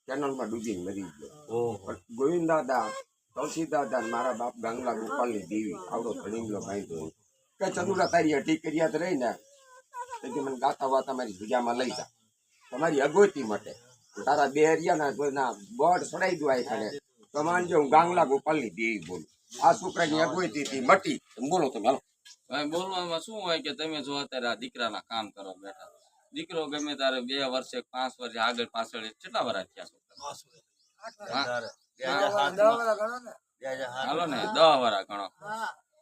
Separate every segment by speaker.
Speaker 1: કેનલમાં ડૂબીને મરી ગયો.
Speaker 2: ઓહો.
Speaker 1: પણ ગોવિંદ દાદા, તુલસી દાદા, મારા બાપ ગાંગલા ગોપાલની દેવી આવડો ધણીલો બાંધ્યો કે ચંદુરા તારી અઢી કર્યા તો રહી ને તેથી મને ગાતા વાતા મારી ભૂજામાં લઈ જા તમારી અગોતી માટે તારા બે હરિયાના બોર્ડ ચડાઈ દો આખરે તો માનજો હું ગાંગલા ગોપાલની દેવી બોલું. આ છોકરાની અગોતી હતી મટી. બોલો તમે હાલો.
Speaker 3: ભાઈ બોલવામાં શું હોય કે તમે જો અત્યારે આ દીકરાના કામ કરો બેઠા, દીકરો ગમે તારે 2 વર્ષે 5 વર્ષે આગળ પાછળ કેટલા વર્ષ થયા હાલો ને 10 વર્ષ ગણો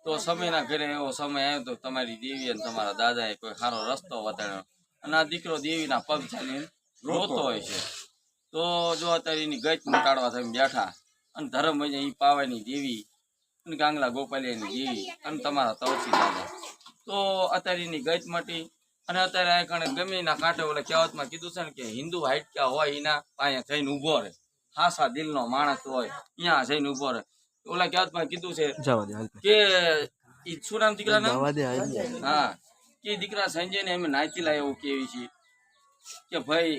Speaker 3: તો સમયના ઘરે એવો સમય આવ્યો તો તમારી દેવી અને તમારા દાદાએ કોઈ સારો રસ્તો બતાવ્યો અને આ દીકરો દેવીના પગ ચાલીને રોતો હોય છે. તો જો અત્યારે એની ગત મટાડવા તમે બેઠા અને ધર્મ એ પાવાની દેવી અને ગાંગલા ગોપાલિયાની દેવી અને તમારા તુલસી દાદા તો અત્યારે એની ગત મટી અને અત્યારે આ કણે ગમે એના કાંઠે ઓલા કહેવતમાં કીધું છે ને કે હિન્દુ હાઈટક્યા હોય એના અહીંયા જઈને ઊભો રહે, હાસા દિલનો માણસ હોય અહીંયા જઈને ઊભો રહે. ઓલા કહેવતમાં કીધું છે કે ઈ શું નામ દીકરાના? હા, કે દીકરા સંજય ને અમે નાચી લાય એવું કેવી છે કે ભાઈ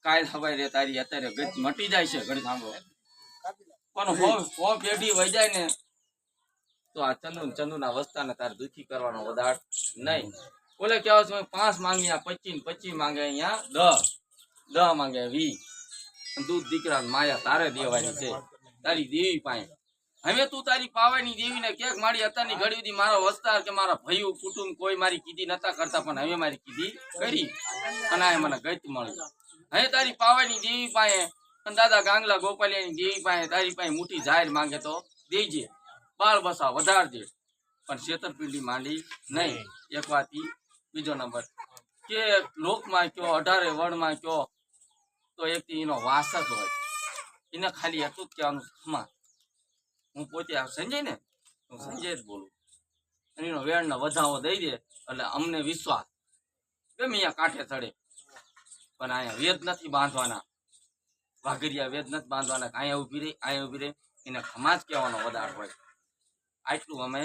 Speaker 3: કાલ હવાય રે તારી અત્યારે ગત મટી જાય છે ઘડી સાંભળો પણ હો પેઢી વહી જાય ને તો આ ચંદુના વસ્તાને તારે દુખી કરવાનો વધાર નહીં. ઓલે કેવા છે 5 માંગ્યા 25 માંગે અહીંયા 10 માંગે 20 દૂધ દીકરા માયા તારે દેવાની છે તારી દેવી પાસે. હવે તું તારી પાવાની દેવીને ક્યાંક મારી અત્યારની ઘડી સુધી મારો વસ્તાર કે મારા ભાઈઓ કુટુંબ કોઈ મારી કીધી નતા કરતા પણ હવે મારી કીધી કરી અને આ મને ગત મળી. હવે તારી પાવાની દેવી પાસે અને દાદા ગાંગલા ગોપાલિયાની દેવી પાસે તારી પાસે મુઠ્ઠી જાહેર માંગે તો દેજે, બાળ બસા વધારજે પણ છેતરપિંડી માંડી નહીં. એક વાત ઈ. બીજો નંબર કે લોકમાં કયો 18 વર્ણમાં કયો તો એક એનો વાસ જ હોય, એને ખાલી એટલું જ કહેવાનું ખમા હું પોતે સંજય ને હું સંજય જ બોલું અને એનો વેણનો વધાવો દઈ દે એટલે અમને વિશ્વાસ ગમે અહીંયા કાંઠે ચડે. પણ અહીંયા વેદ નથી બાંધવાના, વાઘરિયા વેદ નથી બાંધવાના. અહીંયા ઊભી રહી એને ખમા જ કહેવાનો વધાર હોય. આટલું અમે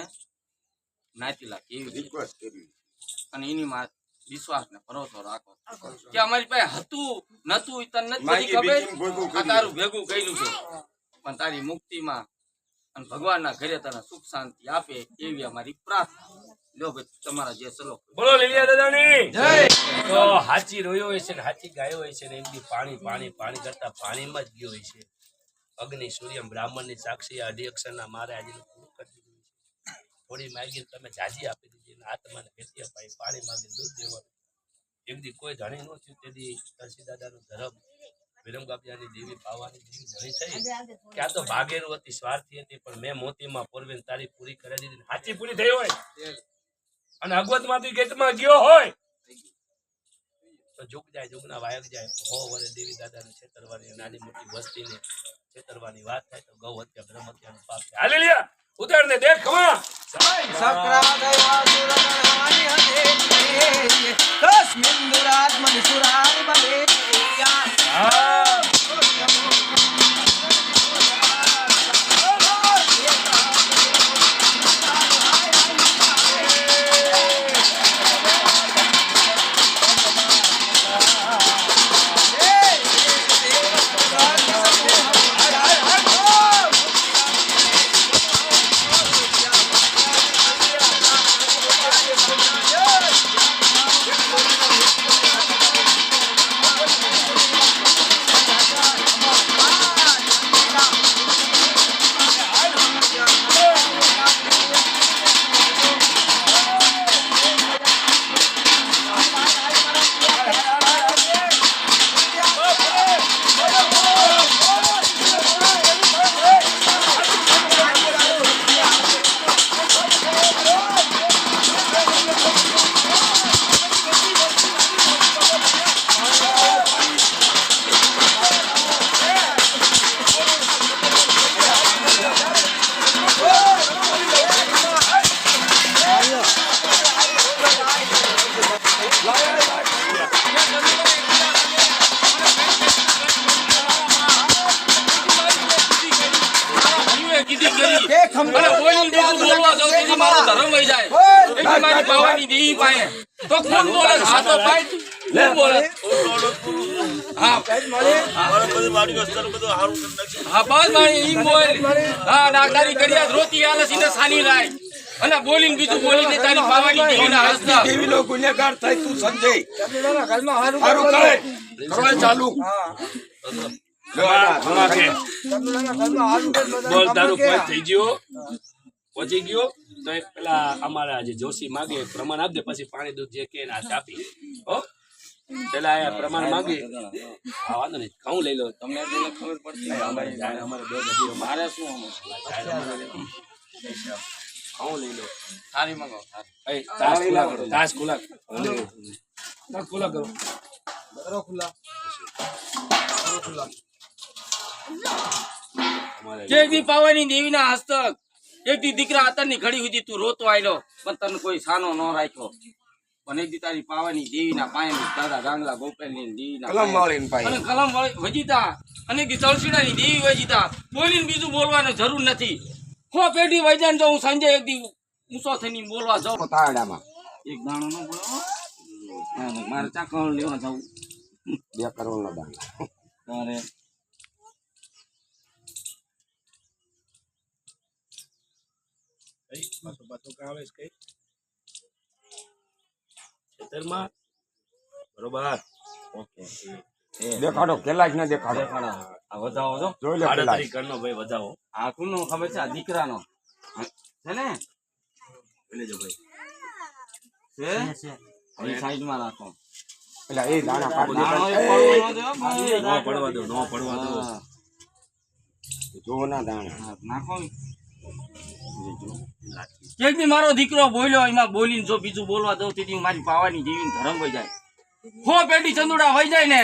Speaker 3: નાતીલા કેવી
Speaker 1: રિક્વેસ્ટ કરી
Speaker 3: અને એની માં વિશ્વાસ ને ભરોસો રાખો કે અમારી પાસે હતું નતું તને નથી ખબર આ તારું ભેગું કર્યું છે પણ તારી મુક્તિમાં અને ભગવાનના ઘરે તને સુખ શાંતિ આપે એવી અમારી પ્રાર્થના. લો ભાઈ તમારા જે શ્લોક
Speaker 2: બોલો લીલિયા દાદાની જય. તો હાચી રોયો હોય છે ને હાચી ગાયો હોય છે ને એમની પાણી પાણી પાણી કરતા પાણીમાં જ ગયો હોય છે. અગ્નિ સૂર્ય બ્રાહ્મણ ની સાક્ષી અઢી અક્ષરના મારે આજે પૂરું કરી દીધું છે. થોડી માગી તમે જાજી આપી દીધી ને આત્માને ખેતી અપાઈ પાણી માગી દૂધ દેવાનું. એક દી કોઈ ધણી ન થયું તેથી તુલસી દાદાનું ધર્મ વિરમ ગાબિયાની દેવી પાવાની દેવી ધણી થઈ. ક્યાં તો ભાગેરું હતી સ્વાર્થી હતી પણ મેં મોતીમાં પોરવીને તારી પૂરી કરી દીધી. સાચી પૂરી થઈ હોય અને અગવતમાંથી ગેટમાં ગયો હોય તો જુગ જાય જુગના વાયક જાય. હો વરે દેવી દાદાને છેતરવાની નાની મોટી વસ્તીને છેતરવાની વાત થાય તો ગૌ હત્યા બ્રહ્મ હત્યાનું પાપ થાય. હાલી લ્યા ઉતાર ને દેખ ખમા
Speaker 4: સક્રા દયા સુરગણવાની હતે તસ્મિન દુરાત્મનિ સુરાર બલે
Speaker 3: અને બોલીને બીજું બોલવા જાઉં તેથી મારો ધર્મ વહી જાય. એટલે મારી પાવાની દેવી પાસે. તો કોણ બોલે છે? હા તો ભાઈ કોણ બોલે? હા હા બસ મારી ઈ બોલ. હા નાગદારી કર્યા રોતી આલે સીને સાની લાય અને બોલીને બીજું બોલીને તારી પાવાની દેવીના હસ્તા
Speaker 1: દેવીનો ગુનેગાર થાય તું સમજે સારું કરે કરવા ચાલુ
Speaker 2: બોલ તારું કોઈ થઈ ગયો પહોંચી ગયો તો એક પેલા અમારા જે જોશી માગે એ પ્રમાણ આપજે પછી પાણી દૂધ જે કે એને હાથ આપી હો પેલા આ પ્રમાણ માગી હા વાંધો નહીં ઘઉં લઈ લો
Speaker 3: તમને એટલે ખબર પડતી
Speaker 2: અમારે જાય અમારે દો નદીઓ
Speaker 3: મારે શું
Speaker 2: ઘઉં લઈ લો
Speaker 3: સારી મંગો
Speaker 2: એ તાસ ખુલ્લા કરો તાસ ખુલ્લા તાસ ખુલ્લા કરો અમારે
Speaker 3: એક દી પાવાની દેવીના હસ્તક એક દી દીકરા અત્યારની ઘડી સુધી તું રોતો આયલો પણ તને કોઈ સાનો ન રાખ્યો પણ એક દી તારી પાવાની દેવીના પાયાની દાદા ગાંગલા ગોપાલની દેવીના
Speaker 1: કલમ વાળીને પાય
Speaker 3: અને કલમ વાળી વજીતા અને એક દી તળસીડાની દેવી વજીતા બોલીને બીજું બોલવાની જરૂર નથી હો પેઢી વૈજાન જો હું સંજય એક દી ઊંચો થઈને બોલવા જાઉં
Speaker 1: તાળામાં
Speaker 3: એક દાણો ન બોલો મારે ચાકણ લેવા જાઉં
Speaker 1: 2 કરોડનો દાન
Speaker 3: તારે
Speaker 2: કઈ પાછો કાં આવે છે કઈ ખેતરમાં બરોબર
Speaker 3: ઓકે
Speaker 1: દેખાડો કેલા જ ન દેખાડો
Speaker 3: આ વધાવો જો
Speaker 1: જોઈ લે કેલા
Speaker 2: આડત્રીસ ઘરનો ભાઈ વધાવો
Speaker 3: આ કોનો ખબર છે આ દીકરાનો છે ને
Speaker 2: લેજો ભાઈ
Speaker 3: છે એ સાઈડમાં રાખો
Speaker 1: એટલે એ દાણા કાઢી
Speaker 3: દાણો એ
Speaker 1: દેતા.
Speaker 3: પડવો ન દો, ભાઈ.
Speaker 2: નો પડવા દો
Speaker 3: હા,
Speaker 1: જો ના દાણા
Speaker 3: હા, નાખો એક દી મારો દીકરો બોલ્યો એમાં બોલીને જો બીજું બોલવા દઉં તેથી મારી પાવાની દેવીને ધરમ વહી જાય હો પેટી ચંદુડા વહી જાય ને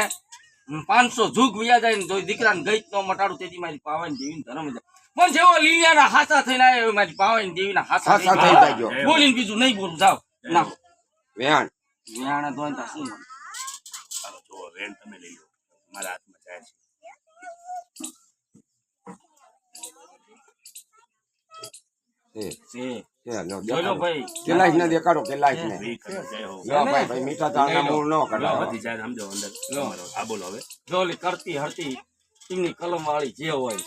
Speaker 3: 500 ઝૂક વયા જાય ને જો દીકરાને ગઈ ન મટાડું તેથી મારી પાવાની દેવીને ધરમ વહી જાય પણ જેવો લીલિયાના હાસા થઈને આવ્યો એવો મારી પાવાની દેવીના હાસા
Speaker 1: હાસા
Speaker 3: થઈને
Speaker 1: થઈ જાય.
Speaker 3: આવ્યો. બોલીને બીજું નહીં બોલું જાઓ નાખો
Speaker 1: વેણ
Speaker 3: વિયાણા ધોઈને તા શું
Speaker 2: ચાલો જો વેણ તમે લઈ લો મારા હાથમાં જાય છે
Speaker 1: છે
Speaker 3: છે
Speaker 1: છે લો
Speaker 3: જોઈ લો ભાઈ
Speaker 1: કેલા જ ન દેખાડો કેલા જ ને
Speaker 2: વી કરે જય હો
Speaker 1: લો ભાઈ ભાઈ મીઠા દાણા મૂળ ન
Speaker 2: લો
Speaker 1: કઢાવો
Speaker 2: બધી જાય સમજો અંદર તમારો આ બોલો હવે
Speaker 3: જોલી કરતી હરતી એમની કલમ વાળી જે હોય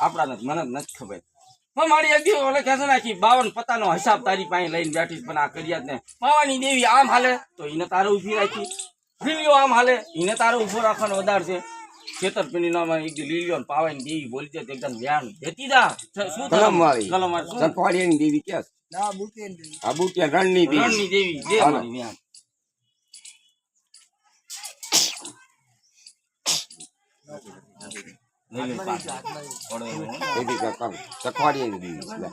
Speaker 3: આપણાને મને જ નથી ખબર પણ મારી એક દી ઓલે કહેશે ને કે 52 પત્તાનો હિસાબ તારી પાસે લઈને બેઠી પણ આ કર્યા ને પાવાની દેવી આમ હાલે તો એને તારે ઊભી રાખી લીલીઓ આમ હાલે એને તારે ઊભો રાખવાનો વધારે છે છેતરપિંડી નામાં એક દી લીલીઓ ને પાવાની દેવી બોલી દે એકદમ વ્યાણ દેતી જા શું
Speaker 1: કલમ વાળી
Speaker 3: કલમ વાળી શું?
Speaker 1: ચકવાડીની દેવી કે આ બુટિયા રણની દેવી
Speaker 3: રણની દેવી દે
Speaker 1: હાલો.
Speaker 3: મારી વ્યાણ લઈ લે પાછો. પડો એવો, હો.
Speaker 1: દેવી કે કમ ચકવાડીની દેવી લે.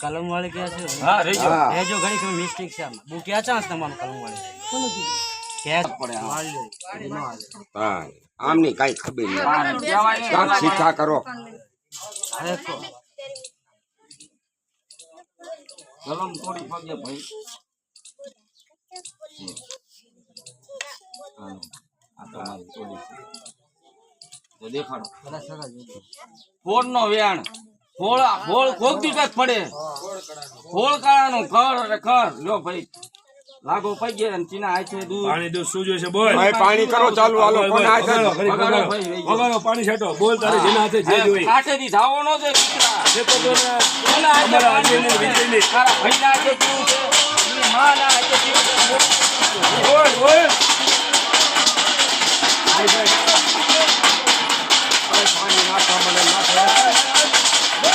Speaker 5: કલમ વાળી ક્યાં છે
Speaker 3: હા રેજો
Speaker 1: હા
Speaker 5: એ જો ઘણી ખરી મિસ્ટેક છે આમાં બહુ ક્યાં ચાન્સ તમારું કલમ વાળી ક્યાં
Speaker 3: પડે આ.
Speaker 1: હા આમની કઈ ખબર નહીં
Speaker 3: હા, કહેવાય ને.
Speaker 1: કાંક શીખા કરો
Speaker 5: અરે તો
Speaker 3: કલમ થોડી પગે ભાઈ હાલો. આ તમારી થોડી છે. તો દેખાડો
Speaker 5: બધા સરસ
Speaker 3: ફોડનો વ્યાણ ફોળ કોક દી કાંઈક પડે ફોળ કાળાનું ઘર અને ઘર લ્યો ભાઈ લાગો પગે અને ચીના હાથે દૂધ
Speaker 2: પાણી દો શું જોઈશે બોલ
Speaker 1: ભાઈ પાણી કરો ચાલુ હાલો કોના હાથે
Speaker 2: વગાડો, ઘડીક
Speaker 3: વગાડો
Speaker 2: વગાડો.
Speaker 3: ભાઈ, વહી
Speaker 2: વગાડો, પાણી છાંટો બોલ તારે જેના હાથે જે જોઈ
Speaker 3: કાંઠેથી ધાવો ન જોઈએ દીકરા.
Speaker 2: જે તો જોને
Speaker 3: કોના હાથે
Speaker 2: અમારા
Speaker 3: પાણી
Speaker 2: આંગણે
Speaker 3: પીવું છે?
Speaker 2: વીજળી.
Speaker 3: તારા ભાઈના હાથે પીવું છે એની માના હાથે પીવું છે
Speaker 2: બોલ બોલ
Speaker 1: પાણી નાખવા મને નાખે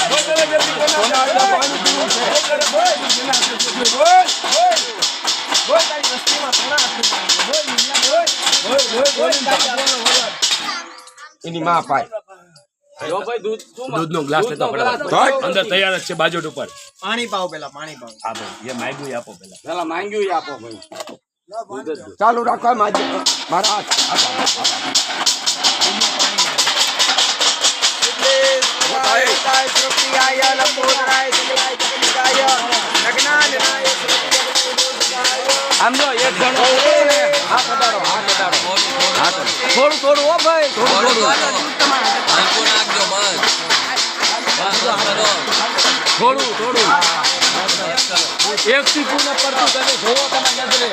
Speaker 2: બોલ તારે જલ્દી કોના
Speaker 1: કોના હાથે પાણી પીવું છે?
Speaker 2: બોલ જેના હાથે જે જોઈ. બોલ
Speaker 5: બોલ તારી વસ્તીમાં થોડા હાથ બોલ
Speaker 2: બોલ
Speaker 1: એની માં પાય
Speaker 3: લ્યો ભાઈ દૂધ શું
Speaker 2: દૂધનો ગ્લાસ લેતો
Speaker 3: દૂધનો ગ્લાસ
Speaker 2: ફટાફટ અંદર તૈયાર જ છે બાજુ ઉપર
Speaker 5: પાણી પાવ પેલા પાણી પાવ
Speaker 2: હા ભાઈ એ માગ્યું એ આપો પેલા
Speaker 3: પેલા માંગ્યું ય આપો ભાઈ
Speaker 1: ચાલુ રાખો મારા હાથ
Speaker 3: આમ જો એક જણો હાથ અડાડો હાથ અડાડો થોડું થોડું હો ભાઈ થોડું થોડું
Speaker 6: નાખજો બસ બસ કરો
Speaker 3: થોડું એક થી પૂર્ણ પડતું તમે જોવો તમે નજરે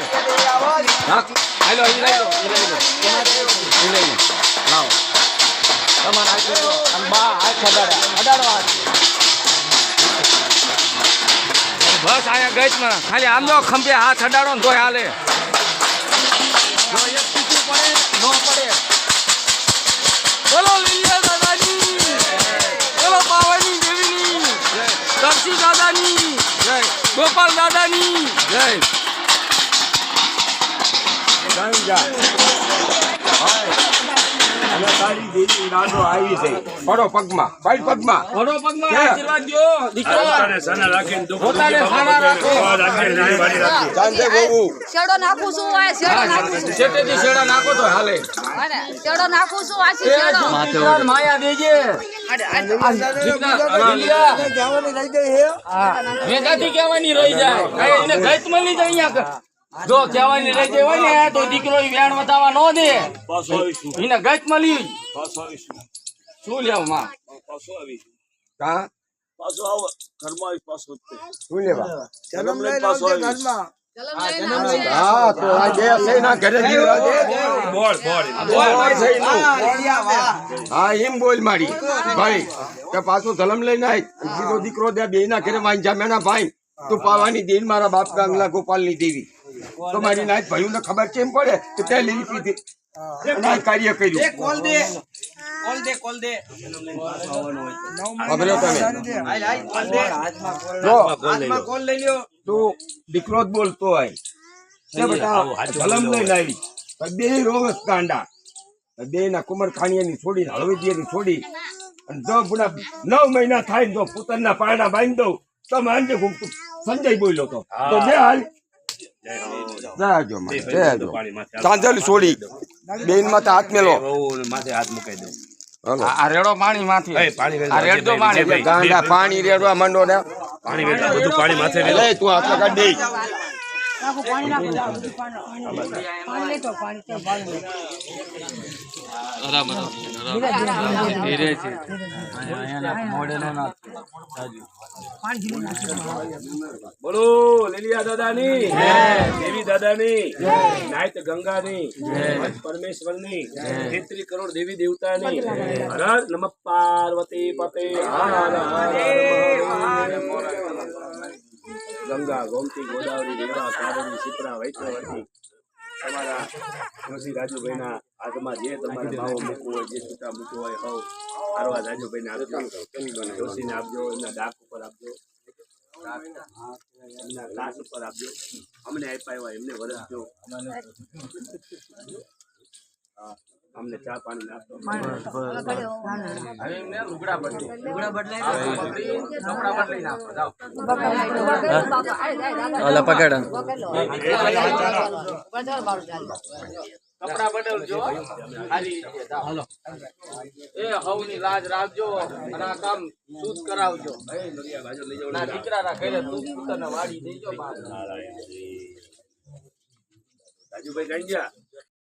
Speaker 3: હા હાલો ઈ લઈ લો લાવો તમારા હાથ લો અને બા હાથ અડાડો હાથ બસ આયા ગઈતમાં ખાલી આમ જો ખંભે હાથ અડાડો ને તોય હાલે જો એક ટીચું પડે નો પડે બોલો લીલિયા દાદાની બોલો પાવાની દેવીની જય તરસી દાદાની જય ગોપાલ દાદાની જય
Speaker 1: અને તારી દેવી રાડો આવી છે પડો પગમાં
Speaker 3: આશીર્વાદ દો દીકરો પોતાને સાના રાખો
Speaker 1: ચાંદે બહુ
Speaker 6: શેડો નાખું છું આ શેડો નાખું છું
Speaker 3: શેટેથી શેડા નાખો તો હાલે
Speaker 6: અને શેડો નાખું છું આ શેડો
Speaker 3: માયા દેજે વેગાથી કહેવાની રહી જાય એને ગઈત મળી જાય અહીંયા જો કહેવાની રહી જાય હોય ને તો દીકરો ઈ વેણ વતાવા ન દે એને ગઈત મળી શું લેવ માં
Speaker 1: કા શું લેવા હા તો આ જે છે ના ઘરે દીકરા દે બોલ છે એનું. હા એમ બોલ મારી ભાઈ કે પાછો ધલમ લઈને આય બીજો દીકરો દે બે ના ઘરે વાંજા મેના ભાઈ તું પાવાની દેન મારા બાપ ગાંગલા ગોપાલ ની દેવી તો મારી નાચ ભાઈ ને ખબર કેમ પડે કે તે લીલી પીધી અને આ કાર્ય કર્યું ખબર્યો તમે જો તું દીકરો જ બોલતો હોય કે બેટા ધલમ લઈને આવી બે રોગસ કાંડા બે ના કુમાર ખાણીયાની છોડી હળવેદીની છોડી અને જો પુના 9 મહિના થાય ને જો પુતરના પારણા બાંધી દઉં તો માનજે ઘૂમતું સંજય બોલ્યો તો બે હાલ જાજો ચાંદલ છોડી બેન માં હાથ મેલો
Speaker 2: માથે હાથ મુકાઈ દો
Speaker 3: આ રેડો પાણી માંથી આ રેડો પાણી
Speaker 1: ગાંડા પાણી રેડવા માંડો ને
Speaker 2: પાણી વેચો બધું પાણી માથે વેલો
Speaker 1: લે તું હાથ કાઢ દે
Speaker 2: બોલો લીલિયા દાદાની દેવી દાદાની નાયત ગંગાની પરમેશ્વરની 33 કરોડ દેવી દેવતાની હર નમઃ પાર્વતી પતે ગંગા ગોમતી ગોદાવરી રેવા કાવેરી શિપ્રા વૈષ્ણવતી તમારા ઋષિ રાજુભાઈના હાથમાં જે તમારે ભાવો મૂકવો હોય જે છૂટા મૂકવો હોય હવ આરવા રાજુભાઈને આપજો જોશીને આપજો એમના ડાક ઉપર આપજો એમના ગ્લાસ ઉપર આપજો અમને આપ્યા હોય એમને વરસજો અમને ચા પાણી નાખતો
Speaker 3: હવે એમને લુગડા બદલાઈ કપડા બદલાઈ નાખો જાઓ
Speaker 6: ઓલા પકડ
Speaker 3: કપડા બદલજો હારી હાલો એ હવની લાજ રાખજો અને આ કામ શુદ્ધ કરાવજો ના દીકરા ના ઘરે તું પુત્રને વાડી દેજો બાપ
Speaker 2: રાજુભાઈ કઈ ગયા